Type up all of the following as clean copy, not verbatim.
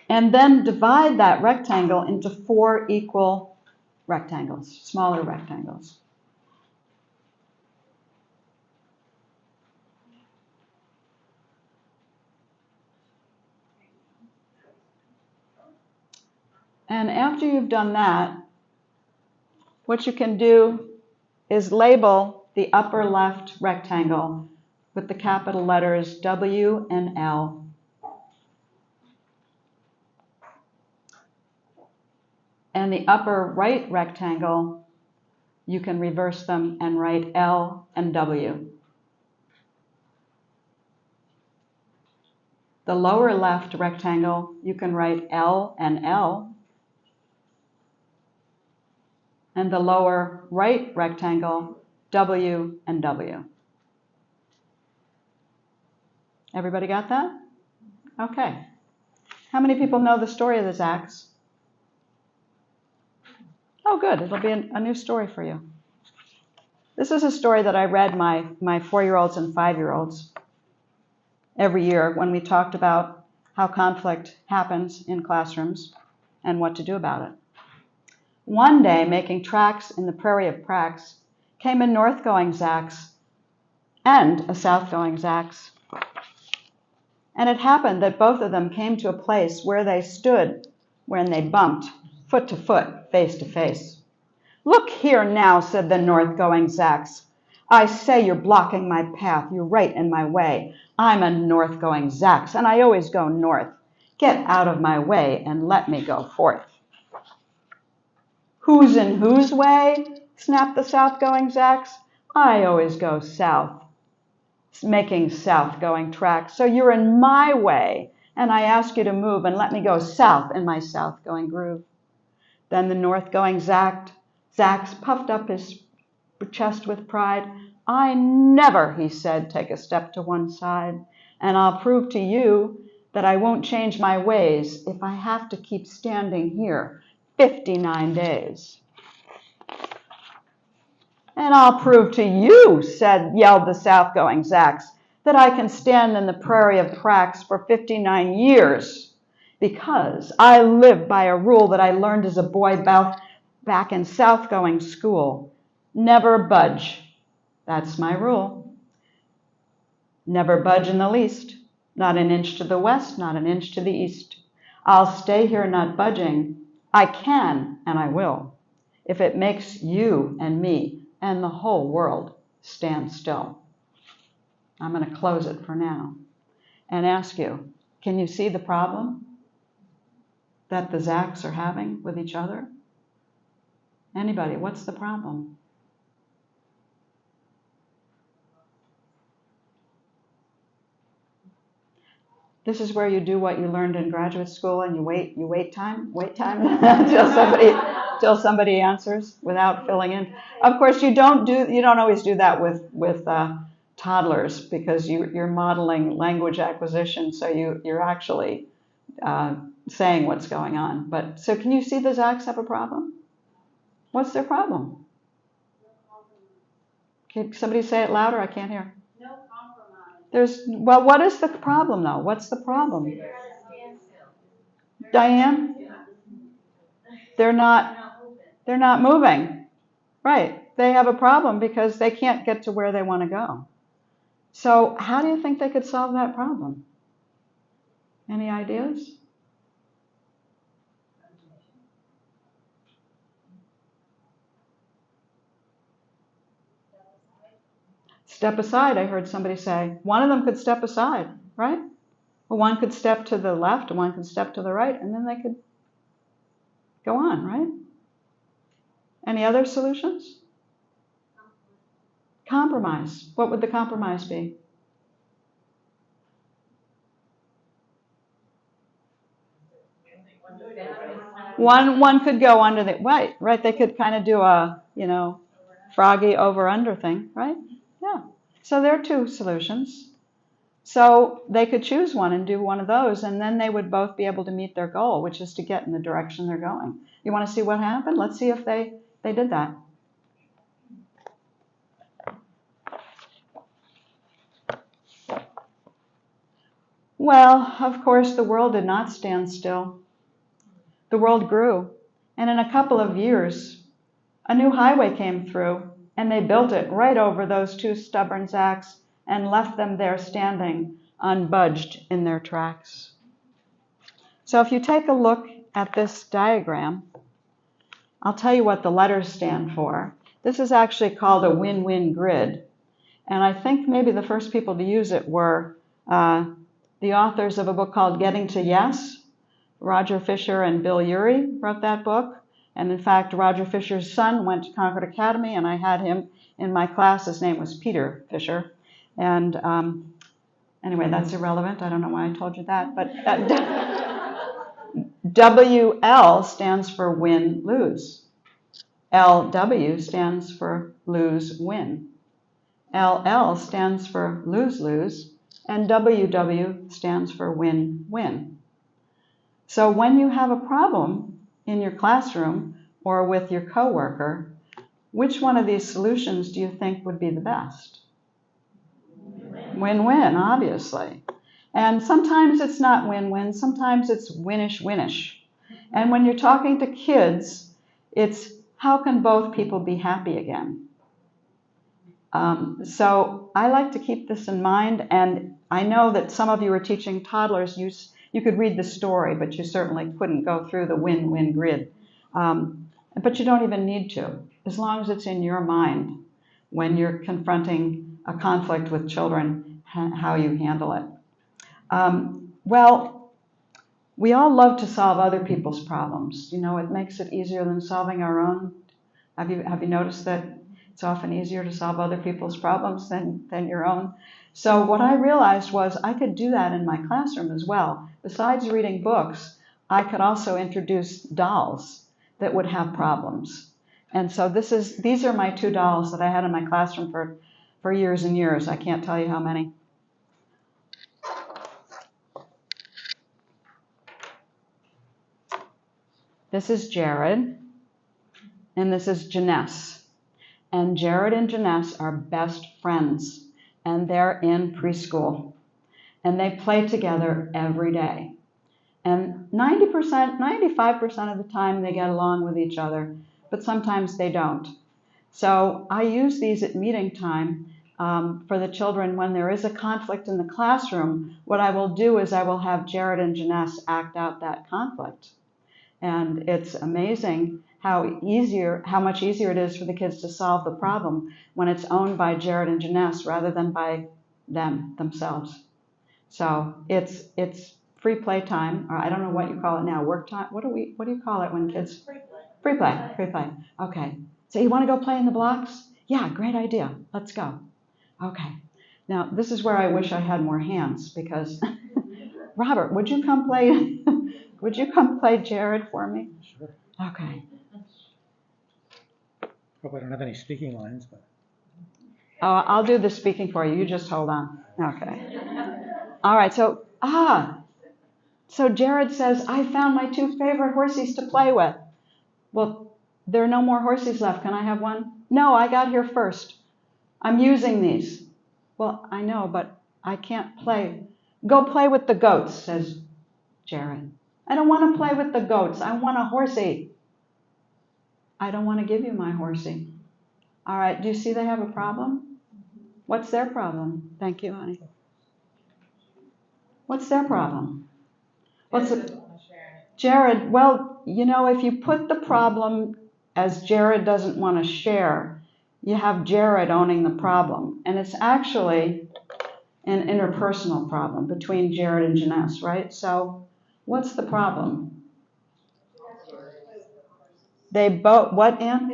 And then divide that rectangle into 4 equal rectangles, smaller rectangles. And after you've done that, what you can do is label the upper left rectangle with the capital letters W and L. And the upper right rectangle, you can reverse them and write L and W. The lower left rectangle, you can write L and L. And the lower right rectangle, W and W. Everybody got that? Okay. How many people know the story of the Zacks? Oh, good. It'll be a new story for you. This is a story that I read my 4-year-olds and 5-year-olds every year when we talked about how conflict happens in classrooms and what to do about it. One day, making tracks in the prairie of Prax, came a north-going Zacks and a south-going Zacks. And it happened that both of them came to a place where they stood when they bumped, foot to foot, face to face. "Look here now," said the north-going Zacks. "I say you're blocking my path. You're right in my way. I'm a north-going Zacks, and I always go north. Get out of my way and let me go forth." "Who's in whose way?" snapped the south-going Zacks. "I always go south, making south-going tracks. So you're in my way, and I ask you to move and let me go south in my south-going groove." Then the north-going Zacks puffed up his chest with pride. "I never," he said, "take a step to one side, and I'll prove to you that I won't change my ways if I have to keep standing here 59 days. "And I'll prove to you," yelled the south-going Zacks, "that I can stand in the prairie of Prax for 59 years, because I live by a rule that I learned as a boy back in south-going school. Never budge. That's my rule. Never budge in the least, not an inch to the west, not an inch to the east. I'll stay here not budging. I can and I will, if it makes you and me and the whole world stand still." I'm going to close it for now and ask you, can you see the problem that the Zacks are having with each other? Anybody, what's the problem? This is where you do what you learned in graduate school and you wait time till somebody answers without filling in. Of course, you don't always do that with toddlers, because you're modeling language acquisition, so you're actually saying what's going on. But so can you see the Zacks have a problem? What's their problem? Can somebody say it louder? I can't hear. What is the problem though? What's the problem? Diane? They're not moving. Right. They have a problem because they can't get to where they want to go. So how do you think they could solve that problem? Any ideas? Step aside, I heard somebody say. One of them could step aside, right? Well, one could step to the left and one could step to the right, and then they could go on, right? Any other solutions? Compromise. What would the compromise be? One could go under the, right, they could kind of do a, froggy over-under thing, right? Yeah. So there are two solutions. So they could choose one and do one of those, and then they would both be able to meet their goal, which is to get in the direction they're going. You want to see what happened? Let's see if they did that. Well, of course, the world did not stand still. The world grew, and in a couple of years, a new highway came through, and they built it right over those two stubborn Zacks and left them there standing, unbudged in their tracks. So if you take a look at this diagram, I'll tell you what the letters stand for. This is actually called a win-win grid. And I think maybe the first people to use it were the authors of a book called Getting to Yes. Roger Fisher and Bill Urey wrote that book. And in fact, Roger Fisher's son went to Concord Academy, and I had him in my class. His name was Peter Fisher. And anyway, that's irrelevant. I don't know why I told you that. But WL stands for win-lose. LW stands for lose-win. LL stands for lose-lose. And WW stands for win-win. So when you have a problem in your classroom or with your coworker, which one of these solutions do you think would be the best? Win-win, obviously. And sometimes it's not win-win, sometimes it's winish-winish. And when you're talking to kids, it's how can both people be happy again? So I like to keep this in mind, and I know that some of you are teaching toddlers. You could read the story, but you certainly couldn't go through the win-win grid. But you don't even need to, as long as it's in your mind when you're confronting a conflict with children, how you handle it. Well, we all love to solve other people's problems. You know, it makes it easier than solving our own. Have you noticed that it's often easier to solve other people's problems than your own? So what I realized was I could do that in my classroom as well. Besides reading books, I could also introduce dolls that would have problems. And so these are my two dolls that I had in my classroom for years and years. I can't tell you how many. This is Jared, and this is Janess. And Jared and Janess are best friends, and they're in preschool. And they play together every day. And 90%, 95% of the time they get along with each other, but sometimes they don't. So I use these at meeting time for the children when there is a conflict in the classroom. What I will do is I will have Jared and Janess act out that conflict. And it's amazing how much easier it is for the kids to solve the problem when it's owned by Jared and Janess rather than by themselves. So it's free play time, or I don't know what you call it now, work time. What do you call it when kids? Free play. Okay. So you want to go play in the blocks? Yeah, great idea. Let's go. Okay. Now this is where I wish I had more hands, because Robert, would you come play? Would you come play Jared for me? Sure. Okay. Hope I don't have any speaking lines, but. Oh, I'll do the speaking for you. You just hold on. Okay. All right. So Jared says, I found my two favorite horses to play with. Well, there are no more horses left. Can I have one? No, I got here first. I'm using these. Well, I know, but I can't play. Go play with the goats, says Jared. I don't want to play with the goats. I want a horsey. I don't want to give you my horsey. All right, do you see they have a problem? What's their problem? Thank you, honey. What's their problem? Jared, well, you know, if you put the problem as Jared doesn't want to share, you have Jared owning the problem. And it's actually an interpersonal problem between Jared and Janess, right? So what's the problem? They both, what, Ann?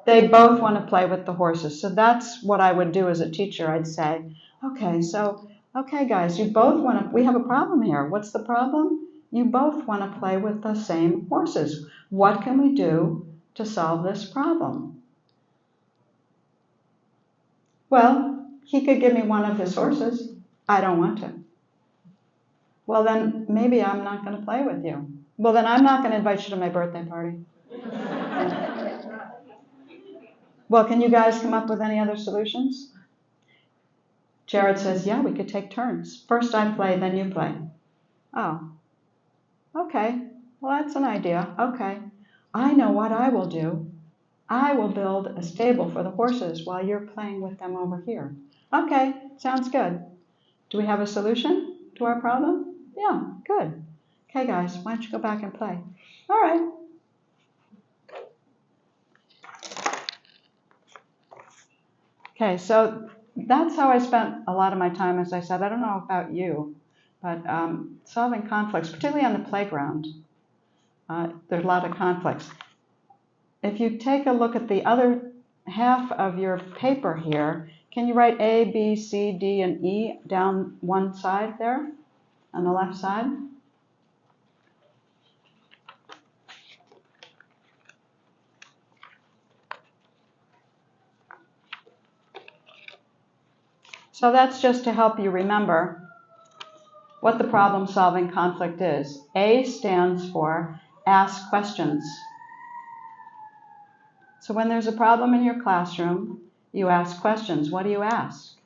They both want to play with the horses. So that's what I would do as a teacher. I'd say, okay, guys, you both want to, we have a problem here. What's the problem? You both want to play with the same horses. What can we do to solve this problem? Well, he could give me one of his horses. I don't want to. Well, then maybe I'm not going to play with you. Well, then I'm not going to invite you to my birthday party. Well, can you guys come up with any other solutions? Jared says, yeah, we could take turns. First I play, then you play. Oh, okay. Well, that's an idea. Okay. I know what I will do. I will build a stable for the horses while you're playing with them over here. Okay, sounds good. Do we have a solution to our problem? Yeah, good. Okay, guys, why don't you go back and play? All right. Okay, so that's how I spent a lot of my time, as I said. I don't know about you, but solving conflicts, particularly on the playground, there's a lot of conflicts. If you take a look at the other half of your paper here, can you write A, B, C, D, and E down one side there on the left side? So that's just to help you remember what the problem-solving conflict is. A stands for ask questions. So when there's a problem in your classroom, you ask questions. What do you ask?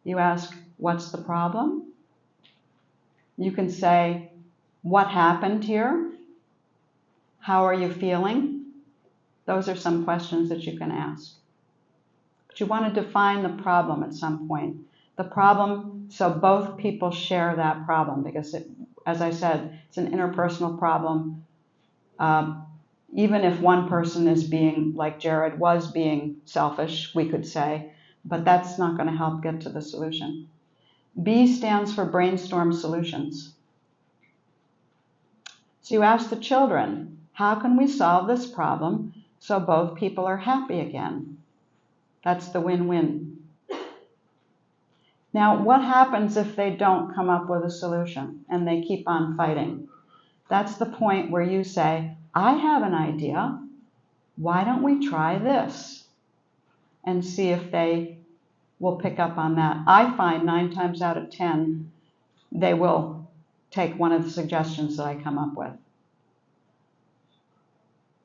You ask, what's the problem? You can say, what happened here? How are you feeling? Those are some questions that you can ask. But you want to define the problem at some point. The problem, so both people share that problem, because as I said, it's an interpersonal problem. Even if one person is being, like Jared was being selfish, we could say, but that's not going to help get to the solution. B stands for brainstorm solutions. So you ask the children, how can we solve this problem so both people are happy again? That's the win-win. Now, what happens if they don't come up with a solution and they keep on fighting? That's the point where you say, I have an idea. Why don't we try this? And see if they will pick up on that. I find 9 times out of 10, they will take one of the suggestions that I come up with.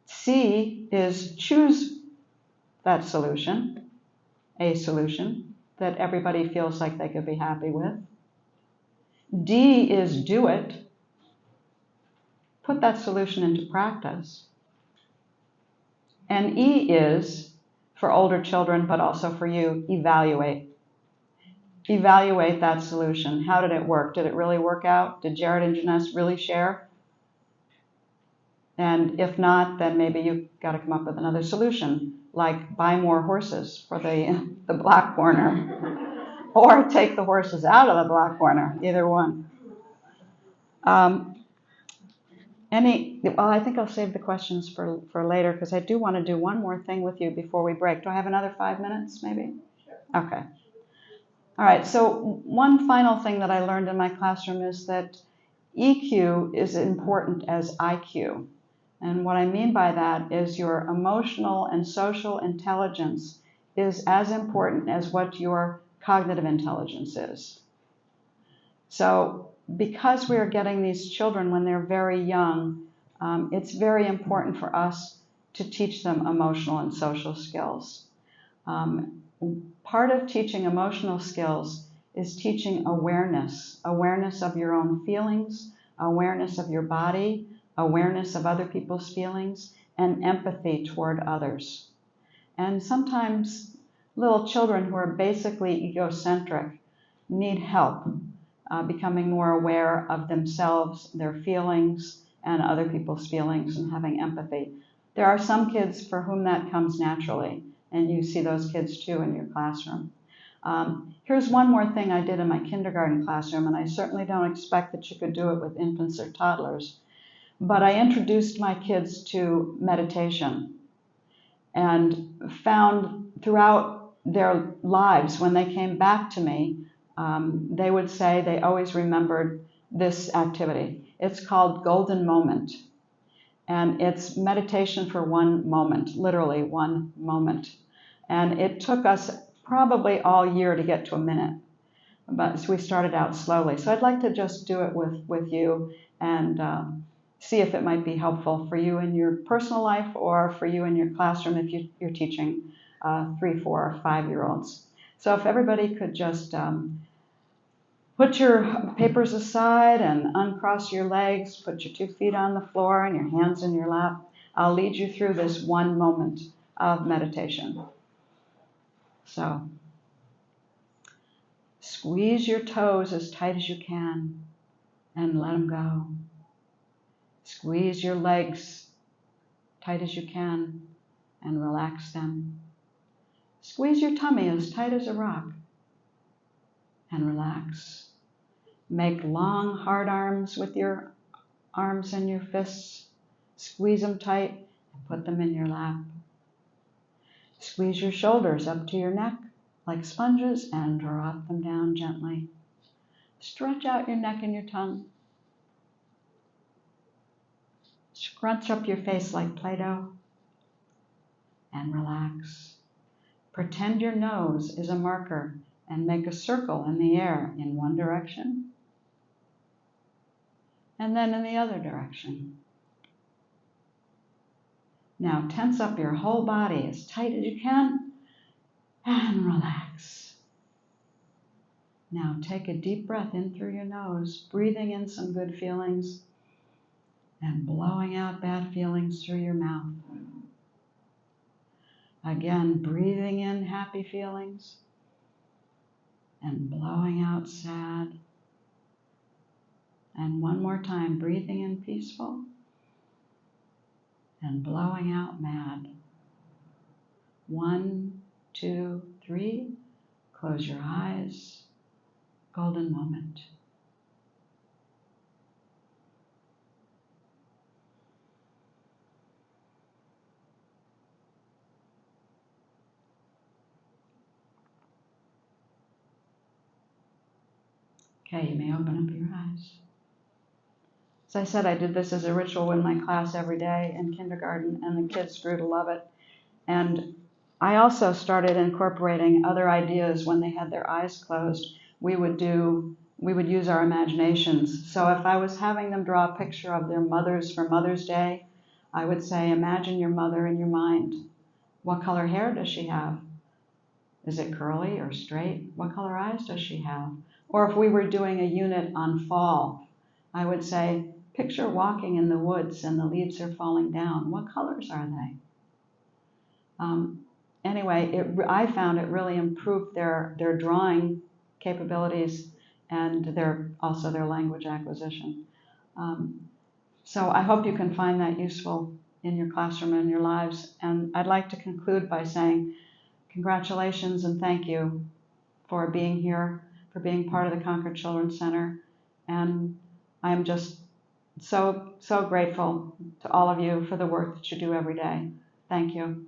C is choose that solution, a solution that everybody feels like they could be happy with. D is do it. Put that solution into practice. And E is, for older children, but also for you, evaluate. Evaluate that solution. How did it work? Did it really work out? Did Jared and Janess really share? And if not, then maybe you've got to come up with another solution, like buy more horses for the black corner, or take the horses out of the black corner, either one. Well, I think I'll save the questions for later, because I do want to do one more thing with you before we break. Do I have another 5 minutes, maybe? Okay. All right, so one final thing that I learned in my classroom is that EQ is important as IQ. And what I mean by that is your emotional and social intelligence is as important as what your cognitive intelligence is. So because we are getting these children when they're very young, it's very important for us to teach them emotional and social skills. Part of teaching emotional skills is teaching awareness of your own feelings, awareness of your body, awareness of other people's feelings, and empathy toward others. And sometimes little children who are basically egocentric need help becoming more aware of themselves, their feelings, and other people's feelings, and having empathy. There are some kids for whom that comes naturally, and you see those kids too in your classroom. Here's one more thing I did in my kindergarten classroom, and I certainly don't expect that you could do it with infants or toddlers. But I introduced my kids to meditation and found throughout their lives, when they came back to me, they would say they always remembered this activity. It's called Golden Moment. And it's meditation for one moment, literally one moment. And it took us probably all year to get to a minute. But we started out slowly. So I'd like to just do it with you and see if it might be helpful for you in your personal life or for you in your classroom if you're teaching 3, 4, or 5-year-olds. So if everybody could just put your papers aside and uncross your legs, put your 2 feet on the floor and your hands in your lap. I'll lead you through this one moment of meditation. So, squeeze your toes as tight as you can and let them go. Squeeze your legs tight as you can and relax them. Squeeze your tummy as tight as a rock and relax. Make long, hard arms with your arms and your fists. Squeeze them tight and put them in your lap. Squeeze your shoulders up to your neck like sponges and drop them down gently. Stretch out your neck and your tongue. Scrunch up your face like Play-Doh and relax. Pretend your nose is a marker and make a circle in the air in one direction and then in the other direction. Now tense up your whole body as tight as you can and relax. Now take a deep breath in through your nose, breathing in some good feelings and blowing out bad feelings through your mouth. Again, breathing in happy feelings and blowing out sad. And one more time, breathing in peaceful and blowing out mad. 1, 2, 3. Close your eyes. Golden moment. Okay, you may open up your eyes. As I said, I did this as a ritual in my class every day in kindergarten, and the kids grew to love it. And I also started incorporating other ideas when they had their eyes closed. We would use our imaginations. So if I was having them draw a picture of their mothers for Mother's Day, I would say, imagine your mother in your mind. What color hair does she have? Is it curly or straight? What color eyes does she have? Or if we were doing a unit on fall, I would say, picture walking in the woods and the leaves are falling down. What colors are they? Anyway, I found it really improved their drawing capabilities and also their language acquisition. So I hope you can find that useful in your classroom and your lives. And I'd like to conclude by saying congratulations and thank you for being here, for being part of the Concord Children's Center. And I am just so grateful to all of you for the work that you do every day. Thank you.